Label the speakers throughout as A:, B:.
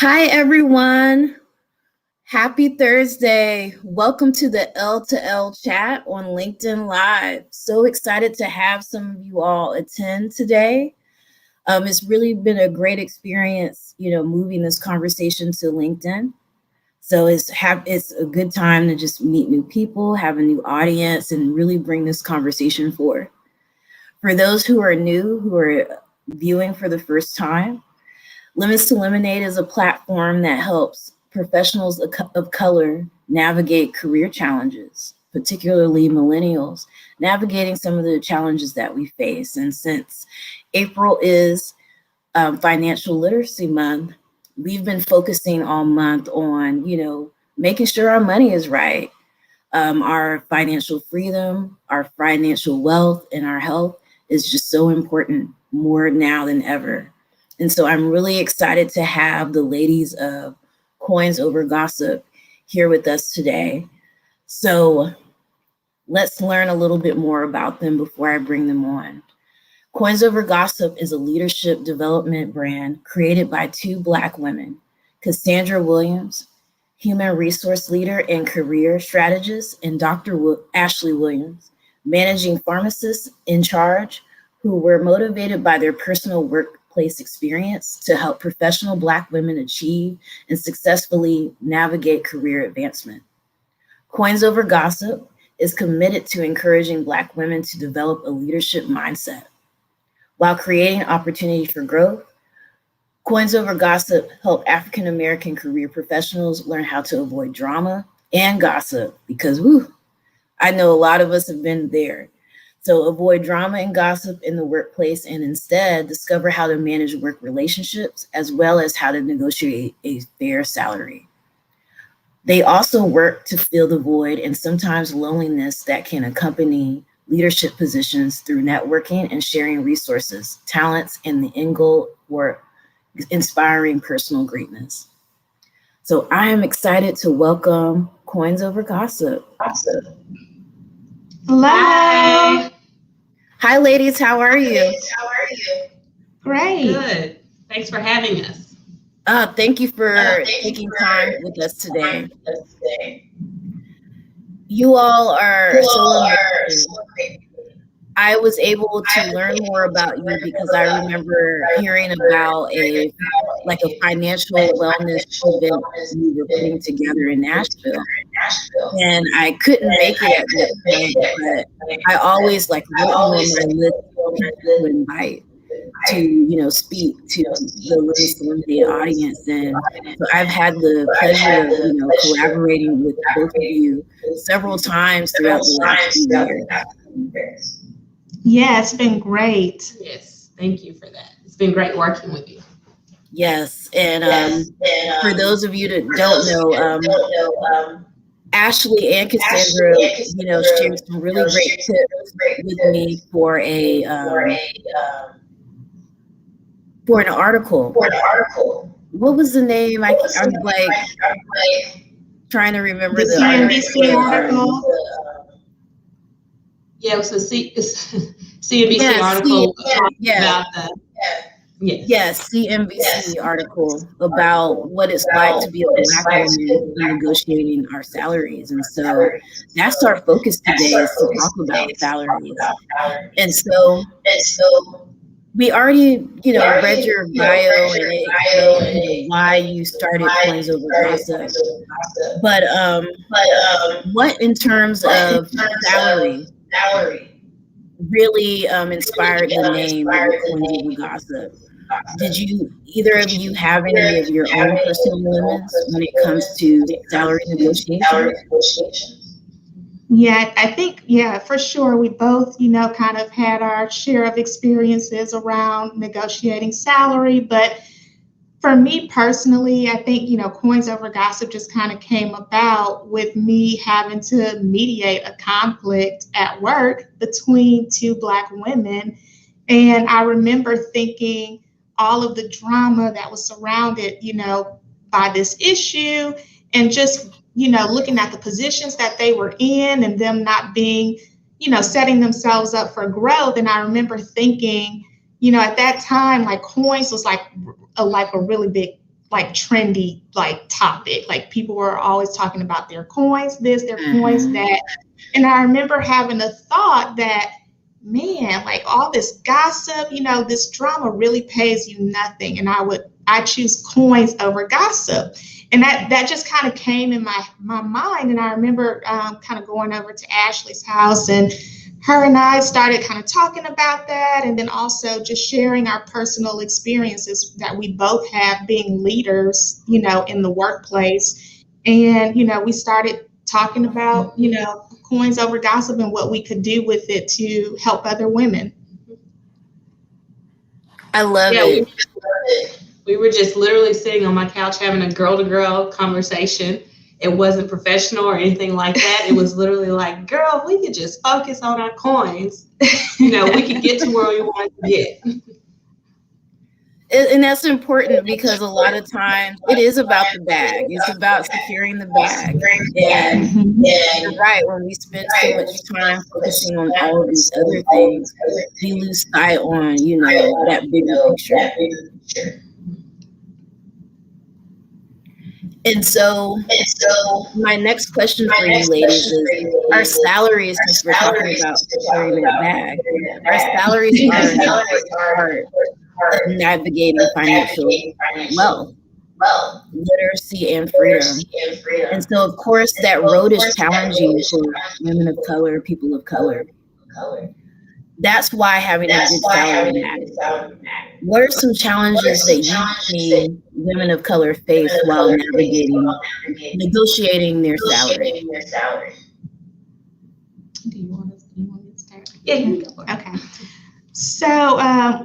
A: Hi, everyone. Happy Thursday. Welcome to the L to L chat on LinkedIn Live. So excited to have some of you all attend today. It's really been a great experience, moving this conversation to LinkedIn. So it's a good time to just meet new people, have a new audience, and really bring this conversation forward. For those who are new, who are viewing for the first time, Limits to Lemonade is a platform that helps professionals of color navigate career challenges, particularly millennials, navigating some of the challenges that we face. And since April is Financial Literacy Month, we've been focusing all month on, making sure our money is right, our financial freedom, our financial wealth, and our health is just so important more now than ever. And so I'm really excited to have the ladies of Coins Over Gossip here with us today. So let's learn a little bit more about them before I bring them on. Coins Over Gossip is a leadership development brand created by two Black women, Cassandra Williams, human resource leader and career strategist, and Dr. Ashley Williams, managing pharmacist in charge, who were motivated by their personal workplace experience to help professional Black women achieve and successfully navigate career advancement. Coins Over Gossip is committed to encouraging Black women to develop a leadership mindset while creating opportunity for growth. Coins Over Gossip help African American career professionals learn how to avoid drama and gossip because, I know a lot of us have been there. So avoid drama and gossip in the workplace and instead discover how to manage work relationships as well as how to negotiate a fair salary. They also work to fill the void and sometimes loneliness that can accompany leadership positions through networking and sharing resources, talents, and the end goal for inspiring personal greatness. So I am excited to welcome Coins Over Gossip.
B: Hello.
A: Hi, ladies. How are you?
B: Great.
C: Good. Thanks for having us.
A: Thank you for taking time with us today. You all are so amazing. I was able to learn more about you because I remember hearing about a financial wellness event you were putting together in Nashville. And I couldn't make it at that point, but I always wrote you on my list of people to invite to, speak to the Limits to Lemonade audience. And so I've had the pleasure of, collaborating with both of you several times throughout the last few years.
B: Yeah, it's been great.
C: Yes, thank you for that. It's been great working with you.
A: Yes, and for those of you that don't know, Ashley and Cassandra, shared some really great tips with me for an article. What was the name? I'm trying to remember
B: the CNBC article.
C: Yeah, it was a CNBC article about the
A: CNBC article about what it's like to be a Black woman negotiating our salaries. And so that's our focus today, is to talk about salaries. And so we already, read your bio and why you started Coins Over Gossip. But what in terms of salary really inspired the name Coins Over Gossip? Did either of you have any of your own personal limits when it comes to salary negotiations?
B: Yeah, I think, for sure. We both, kind of had our share of experiences around negotiating salary. But for me personally, I think, Coins Over Gossip just kind of came about with me having to mediate a conflict at work between two Black women. And I remember thinking all of the drama that was surrounded, by this issue, and just, looking at the positions that they were in and them not being, setting themselves up for growth. And I remember thinking, at that time, Coins was like a really big like trendy like topic. Like people were always talking about their coins, this, their coins, that. And I remember having a thought that, man, like all this gossip, this drama really pays you nothing. And I choose coins over gossip. And that just kind of came in my mind. And I remember kind of going over to Ashley's house, and her and I started kind of talking about that, and then also just sharing our personal experiences that we both have being leaders, in the workplace. And, we started talking about, coins over gossip and what we could do with it to help other women.
A: I love it.
C: We were just literally sitting on my couch having a girl-to-girl conversation. It wasn't professional or anything like that. It was literally like, girl, we could just focus on our coins. We could get to where we want to get.
A: And that's important, because a lot of times it is about the bag. It's about securing the bag. And you're right, when we spend so much time focusing on all of these other things, we lose sight on, that bigger picture. And so my next question for you ladies is, our salaries, since we're talking about securing that bag, our salaries are an important part of navigating financial wealth, literacy, and freedom. And so, of course, that road is challenging for women of color, people of color. That's why having a good salary matters. What are some challenges that you've seen women of color face while negotiating their salary?
B: Do you want me to start?
C: Yeah, you can go for it.
B: Okay. So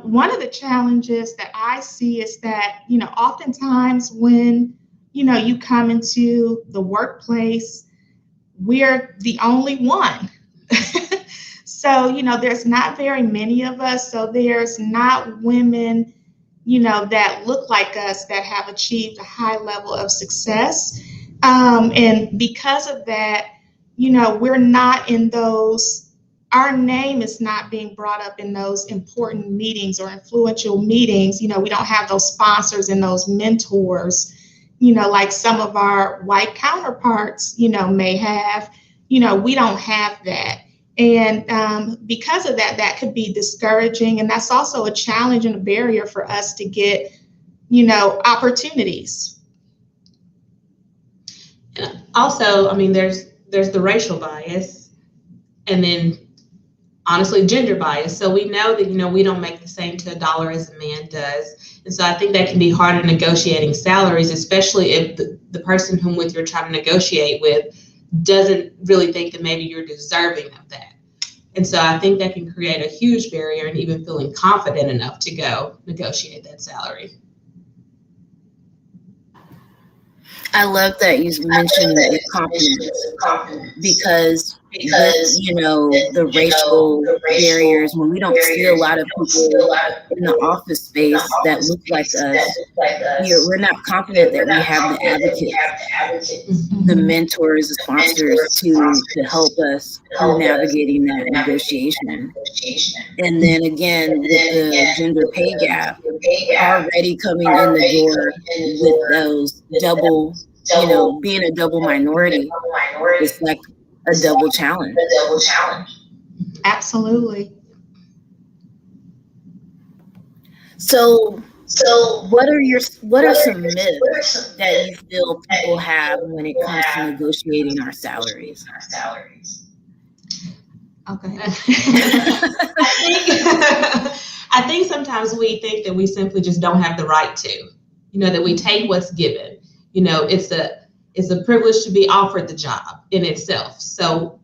B: one of the challenges that I see is that, oftentimes when, you come into the workplace, we're the only one. So, there's not very many of us. So there's not women, that look like us that have achieved a high level of success. And because of that, we're not in those, our name is not being brought up in those important meetings or influential meetings. We don't have those sponsors and those mentors, like some of our white counterparts, may have. We don't have that. And because of that, that could be discouraging. And that's also a challenge and a barrier for us to get, opportunities.
C: And also, there's the racial bias, and then honestly, gender bias. So we know that, we don't make the same to a dollar as a man does. And so I think that can be harder negotiating salaries, especially if the person whom you're trying to negotiate with doesn't really think that maybe you're deserving of that. And so I think that can create a huge barrier in even feeling confident enough to go negotiate that salary.
A: I love that you mentioned confidence, because with, the racial barriers, when we don't see a lot of people in the office space that look like us, we're not confident that we have the advocates, the mentors, the sponsors to help us through navigating that negotiation. And then again, with the gender pay gap already coming in the door with those double, being a double minority, it's like a double challenge.
B: Absolutely.
A: So what are some myths that you feel people have when it comes to negotiating our salaries?
B: Okay.
C: I think sometimes we think that we simply just don't have the right to, that we take what's given. It's a privilege to be offered the job in itself. So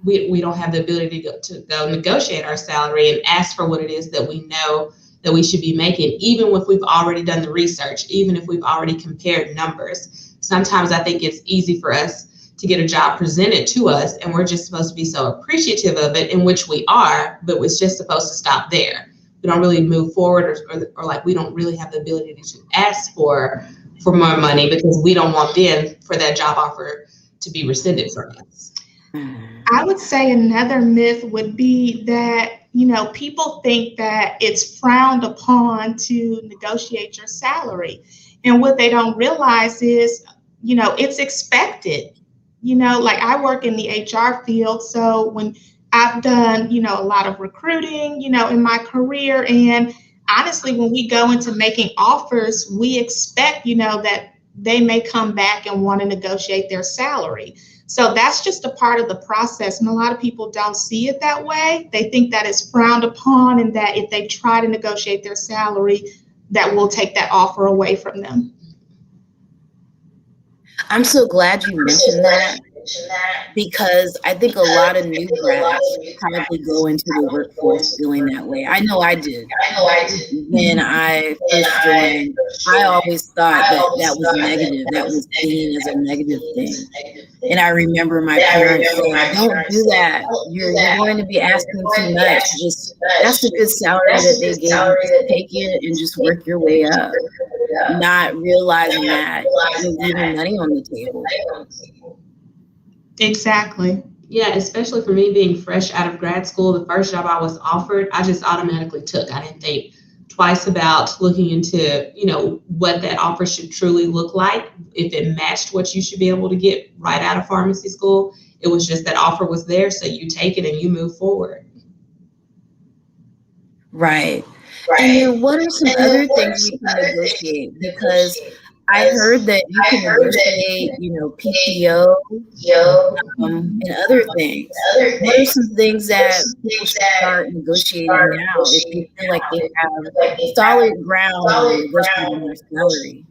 C: we don't have the ability to go negotiate our salary and ask for what it is that we know that we should be making, even if we've already done the research, even if we've already compared numbers. Sometimes I think it's easy for us to get a job presented to us, and we're just supposed to be so appreciative of it, in which we are, but it's just supposed to stop there. We don't really move forward, or like we don't really have the ability to ask for more money, because we don't want then for that job offer to be rescinded from us.
B: I would say another myth would be that, people think that it's frowned upon to negotiate your salary. And what they don't realize is, it's expected. Like I work in the HR field. So when I've done, a lot of recruiting, in my career, and honestly, when we go into making offers, we expect, that they may come back and want to negotiate their salary. So that's just a part of the process. And a lot of people don't see it that way. They think that it's frowned upon and that if they try to negotiate their salary, that will take that offer away from them.
A: I'm so glad you mentioned that, because I think a lot of new grads probably go into the workforce feeling that way. I know I did. When I first joined, I always thought that was negative. That was seen as a negative thing. And I remember my parents saying, don't do that. You're going to be asking too much. Just that's a good salary that they gave you. Just take it and just work your way up. Not realizing that you're leaving money on the table.
B: Exactly.
C: Yeah, especially for me being fresh out of grad school, the first job I was offered, I just automatically took. I didn't think twice about looking into, what that offer should truly look like, if it matched what you should be able to get right out of pharmacy school. It was just that offer was there, so you take it and you move forward.
A: Right. And then what are some other things we can negotiate? Because I heard that you can negotiate, PTO and other things. What are some things that people should start negotiating now if they feel like they have solid ground on negotiating their salary?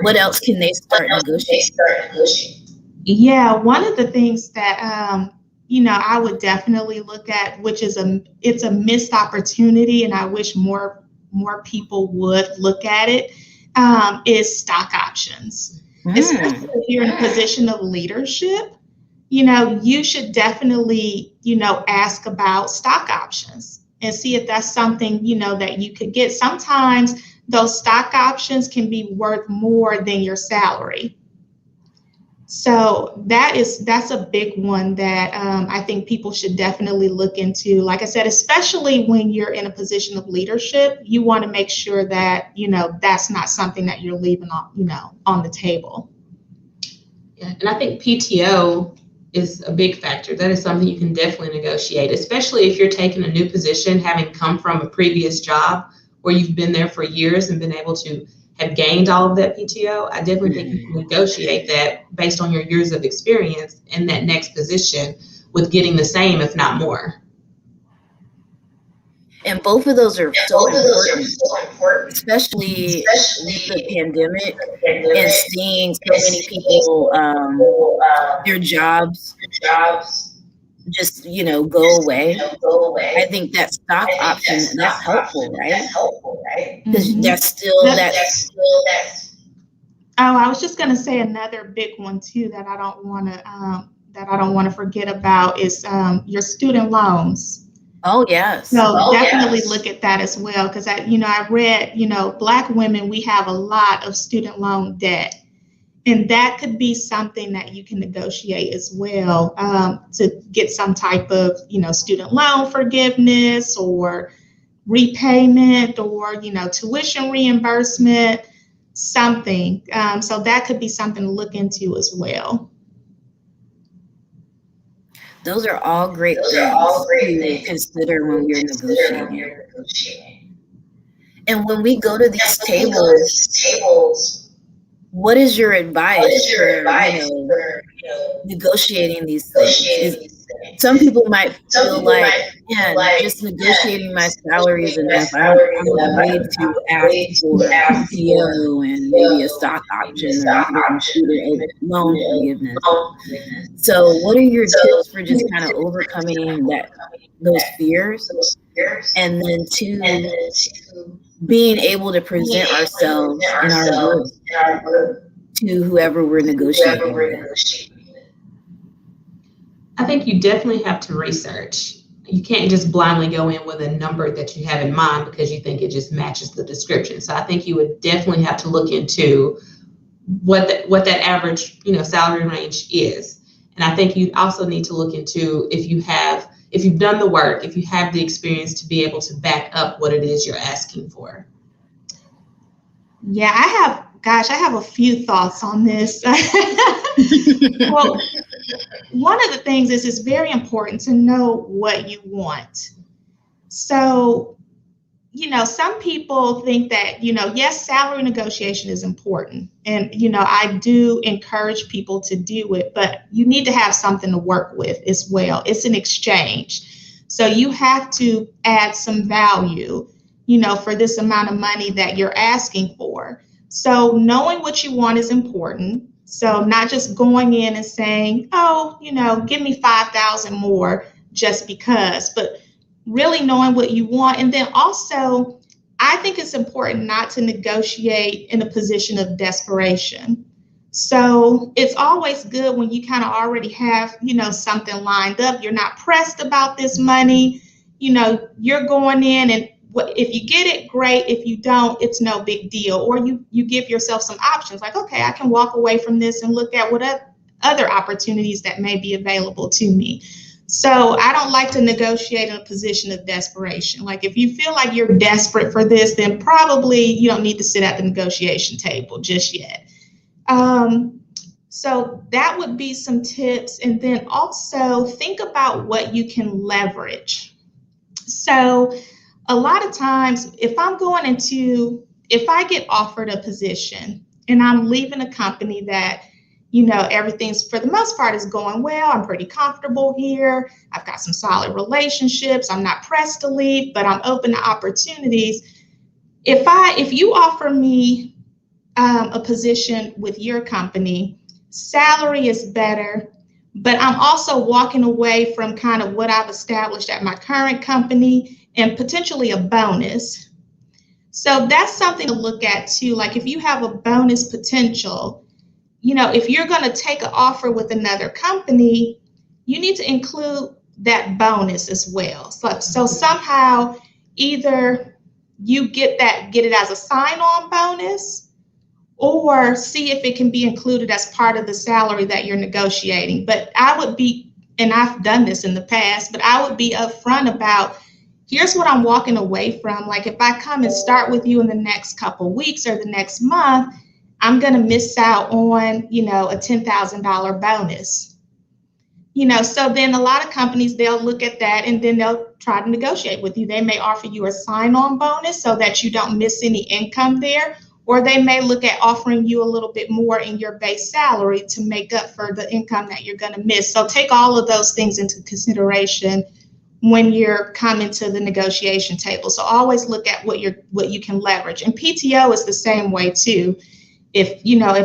A: What else can they start negotiating?
B: Yeah, one of the things that I would definitely look at, which is it's a missed opportunity, and I wish more people would look at it, is stock options. Especially if you're in a position of leadership, you should definitely, ask about stock options and see if that's something, that you could get. Sometimes those stock options can be worth more than your salary. So that's a big one that I think people should definitely look into. Like I said, especially when you're in a position of leadership, you want to make sure that, that's not something that you're leaving on the table.
C: Yeah, and I think PTO is a big factor. That is something you can definitely negotiate, especially if you're taking a new position, having come from a previous job where you've been there for years and been able to have gained all of that PTO. I definitely think you can negotiate that based on your years of experience in that next position with getting the same, if not more.
A: And both of those are so important, especially with the pandemic and seeing so many people, their jobs just, go away. I think that stock option, that's helpful, right? Because that's still that.
B: Oh, I was just going to say another big one too that I don't want to forget about is your student loans.
A: Oh, yes.
B: So definitely look at that as well, because I read, Black women, we have a lot of student loan debt. And that could be something that you can negotiate as well, to get some type of, student loan forgiveness or repayment or, tuition reimbursement, something. So that could be something to look into as well.
A: Those are all great things to consider when we're negotiating. And when we go to these tables, what is your advice for negotiating these things? Some people might feel like, just negotiating my salary is enough. I'm afraid to ask for PTO and maybe a stock option or even student loan forgiveness. So what are your tips for just kind of overcoming those fears? And then being able to present ourselves and our work to whoever we're negotiating with.
C: I think you definitely have to research. You can't just blindly go in with a number that you have in mind because you think it just matches the description. So I think you would definitely have to look into what that average, salary range is. And I think you also need to look into if you've done the work, if you have the experience to be able to back up what it is you're asking for.
B: Yeah, I have a few thoughts on this. Well, one of the things is it's very important to know what you want. So, some people think that, yes, salary negotiation is important. And, I do encourage people to do it, but you need to have something to work with as well. It's an exchange. So you have to add some value, for this amount of money that you're asking for. So knowing what you want is important. So not just going in and saying, oh, give me 5,000 more just because, but really knowing what you want. And then also, I think it's important not to negotiate in a position of desperation. So it's always good when you kind of already have, something lined up. You're not pressed about this money. You're going in, and if you get it, great. If you don't, it's no big deal. Or you give yourself some options like, okay, I can walk away from this and look at what other opportunities that may be available to me. So I don't like to negotiate in a position of desperation. Like if you feel like you're desperate for this, then probably you don't need to sit at the negotiation table just yet. So that would be some tips. And then also think about what you can leverage. So a lot of times, if I get offered a position and I'm leaving a company that, everything's for the most part is going well, I'm pretty comfortable here, I've got some solid relationships, I'm not pressed to leave, but I'm open to opportunities. If you offer me a position with your company, salary is better, but I'm also walking away from kind of what I've established at my current company and potentially a bonus. So that's something to look at too. Like if you have a bonus potential, if you're going to take an offer with another company, you need to include that bonus as well. So somehow either you get it as a sign-on bonus, or see if it can be included as part of the salary that you're negotiating. But I would be, and I've done this in the past, but I would be upfront about, here's what I'm walking away from. Like if I come and start with you in the next couple weeks or the next month, I'm going to miss out on, a $10,000 bonus. So then a lot of companies, they'll look at that and then they'll try to negotiate with you. They may offer you a sign-on bonus so that you don't miss any income there, or they may look at offering you a little bit more in your base salary to make up for the income that you're going to miss. So take all of those things into consideration when you're coming to the negotiation table. So always look at what you can leverage. And PTO is the same way too. If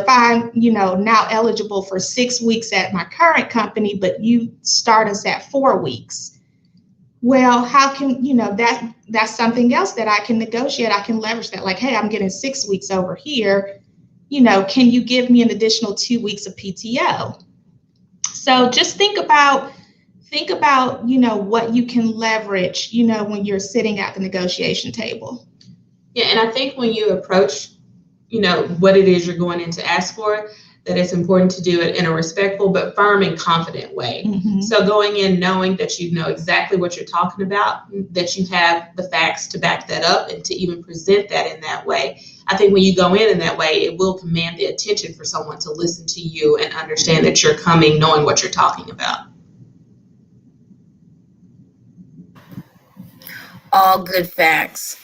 B: I'm, now eligible for 6 weeks at my current company, but you start us at 4 weeks. Well, how can, that's something else that I can negotiate. I can leverage that. Like, hey, I'm getting 6 weeks over here. Can you give me an additional 2 weeks of PTO? So just think about, what you can leverage, when you're sitting at the negotiation table.
C: Yeah, and I think when you approach, what it is you're going in to ask for, that it's important to do it in a respectful but firm and confident way. Mm-hmm. So going in knowing that you know exactly what you're talking about, that you have the facts to back that up and to even present that in that way. I think when you go in that way, it will command the attention for someone to listen to you and understand that you're coming knowing what you're talking about.
A: All good facts.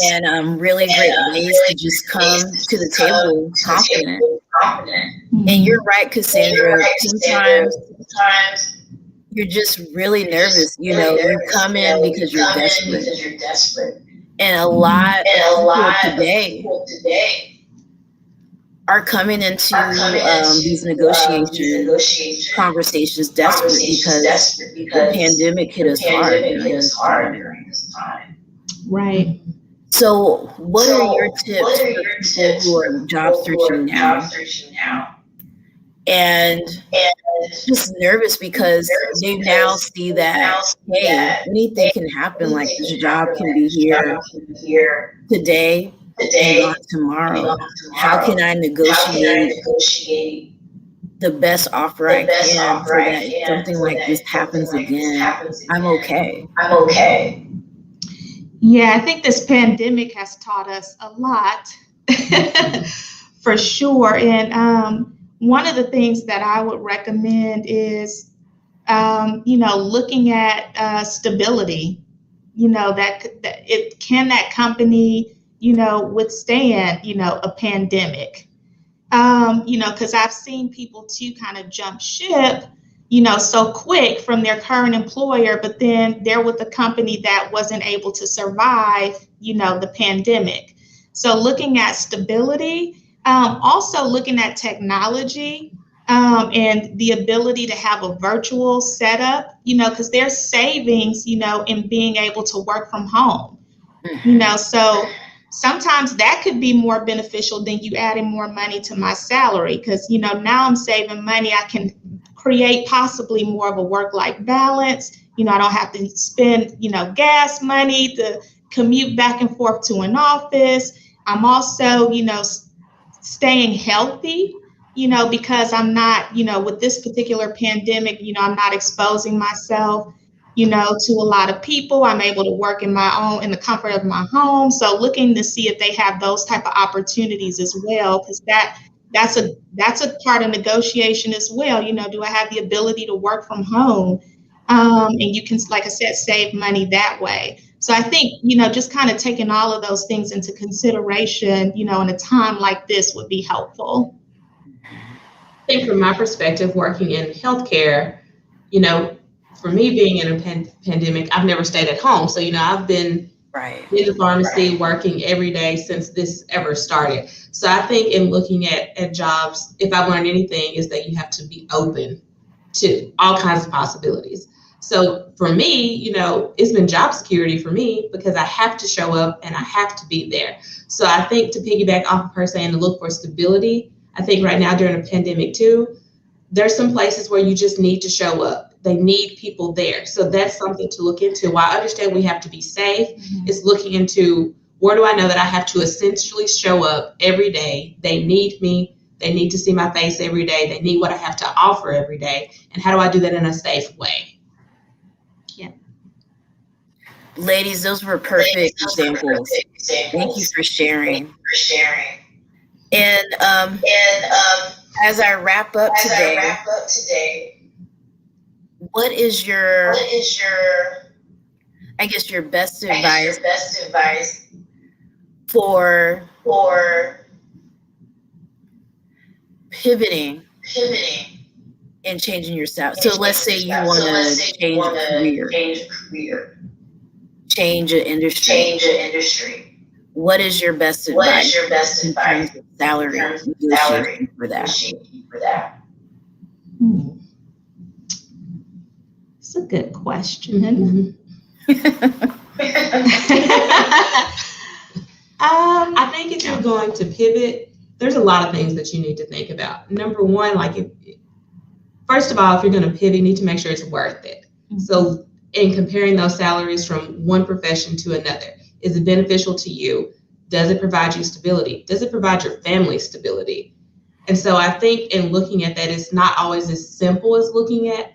A: And really great ways to just come to the table confident. Mm-hmm. And you're right, Cassandra. Sometimes you're just really nervous. You come in because you're desperate. And a lot of people today are coming into these negotiation conversations desperate because the pandemic hit us hard during this time.
B: Right.
A: So what are your tips for people who are job searching now? And just nervous because they now see that, hey, anything can happen. Like this job can be here today and not tomorrow. How can I negotiate the best offer I can so that if something like this happens again, I'm okay?
B: Yeah, I think this pandemic has taught us a lot, For sure. And one of the things that I would recommend is, looking at stability. That company, withstand, a pandemic. Because I've seen people too kind of jump ship, so quick from their current employer, but then they're with a company that wasn't able to survive, the pandemic. So looking at stability, also looking at technology, and the ability to have a virtual setup, because there's savings, in being able to work from home, so sometimes that could be more beneficial than you adding more money to my salary, because, now I'm saving money. I can create possibly more of a work-life balance. I don't have to spend, gas money to commute back and forth to an office. I'm also, staying healthy, because I'm not, with this particular pandemic, I'm not exposing myself, to a lot of people. I'm able to work in the comfort of my home. So looking to see if they have those type of opportunities as well, because that's a part of negotiation as well. Do I have the ability to work from home? And you can, like I said, save money that way. So I think, just kind of taking all of those things into consideration, in a time like this would be helpful.
C: I think from my perspective, working in healthcare, for me being in a pandemic, I've never stayed at home. So, I've been in the pharmacy working every day since this ever started. So I think in looking at jobs, if I've learned anything, is that you have to be open to all kinds of possibilities. So for me, it's been job security for me because I have to show up and I have to be there. So I think to piggyback off of her saying to look for stability, I think right now during a pandemic too, there's some places where you just need to show up. They need people there. So that's something to look into. While I understand we have to be safe, it's looking into where do I know that I have to essentially show up every day? They need me. They need to see my face every day. They need what I have to offer every day. And how do I do that in a safe way?
B: Yeah.
A: Ladies, those were perfect examples. Thank you for sharing. And as I wrap up today, what is your I guess your best advice for pivoting and changing yourself? So let's say you want to change a career, change an industry. What is your best advice in terms of salary negotiation for that?
B: It's a good question.
C: I think if you're going to pivot, there's a lot of things that you need to think about. Number one, first of all, if you're going to pivot, you need to make sure it's worth it. So in comparing those salaries from one profession to another, is it beneficial to you? Does it provide you stability? Does it provide your family stability? And so I think in looking at that, it's not always as simple as looking at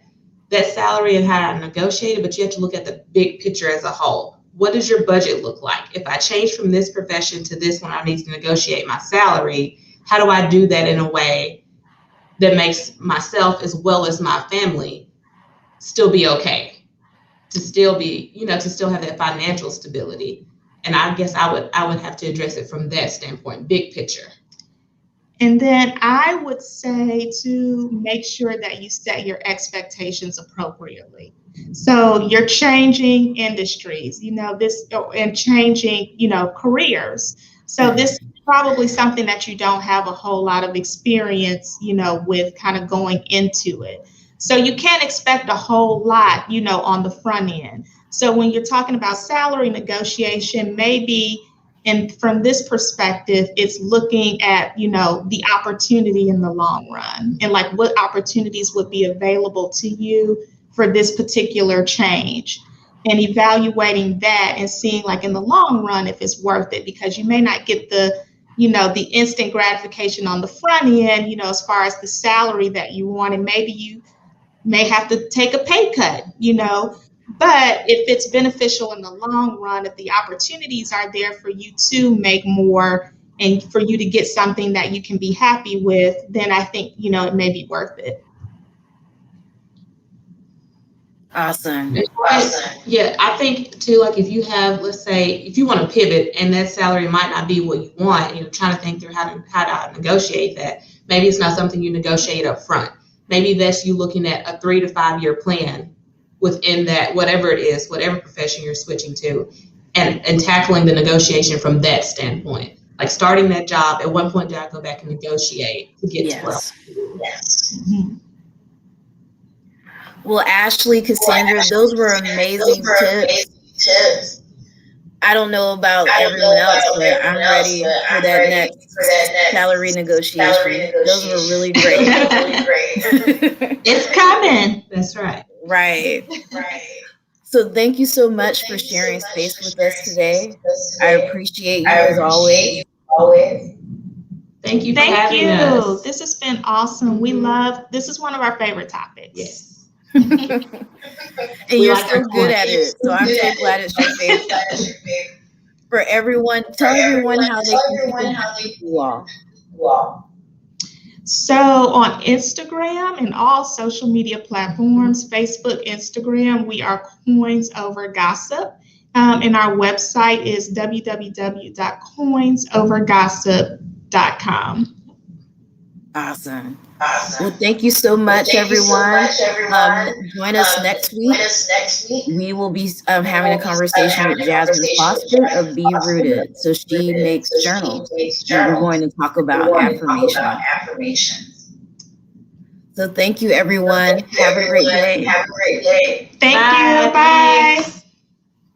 C: that salary and how to negotiate it, but you have to look at the big picture as a whole. What does your budget look like? If I change from this profession to this one, I need to negotiate my salary. How do I do that in a way that makes myself as well as my family still be okay? To still be, to still have that financial stability. And I guess I would have to address it from that standpoint, big picture.
B: And then I would say to make sure that you set your expectations appropriately. So you're changing industries, and changing, careers. So this is probably something that you don't have a whole lot of experience, with kind of going into it. So you can't expect a whole lot, on the front end. So when you're talking about salary negotiation, maybe, and from this perspective, it's looking at, the opportunity in the long run and like what opportunities would be available to you for this particular change, and evaluating that and seeing like in the long run if it's worth it, because you may not get the instant gratification on the front end, as far as the salary that you want, and maybe you may have to take a pay cut, but if it's beneficial in the long run, if the opportunities are there for you to make more, and for you to get something that you can be happy with, then I think, it may be worth it.
A: Awesome.
C: Yeah, I think too, like if you have, let's say, if you want to pivot and that salary might not be what you want, trying to think through how to negotiate that. Maybe it's not something you negotiate up front. Maybe that's you looking at a 3 to 5 year plan within that, whatever it is, whatever profession you're switching to, and tackling the negotiation from that standpoint. Like starting that job, at one point, do I go back and negotiate to get to where I want to do? Yes. Mm-hmm.
A: Well, Ashley, Cassandra, those were amazing tips. I don't know about everyone else, but I'm ready for that next salary negotiation. Those were really great.
B: It's coming.
C: That's right.
A: Right. So thank you so much for sharing space with us today. I appreciate you as always.
C: Thank you for having us.
B: This has been awesome. We love, this is one of our favorite topics.
C: Yes.
A: And you're so good at it. So I'm so glad it's your favorite. For everyone, tell everyone how they can keep you all.
B: So on Instagram and all social media platforms, Facebook, Instagram, we are Coins Over Gossip. And our website is www.coinsovergossip.com.
A: Awesome. Well, thank you so much, everyone. Join us next week. We will be having a conversation with Jasmine Foster of Be Rooted. So she makes journals. And we're going to talk about affirmations. So thank you, everyone. Have a great day.
B: Thank you. Bye.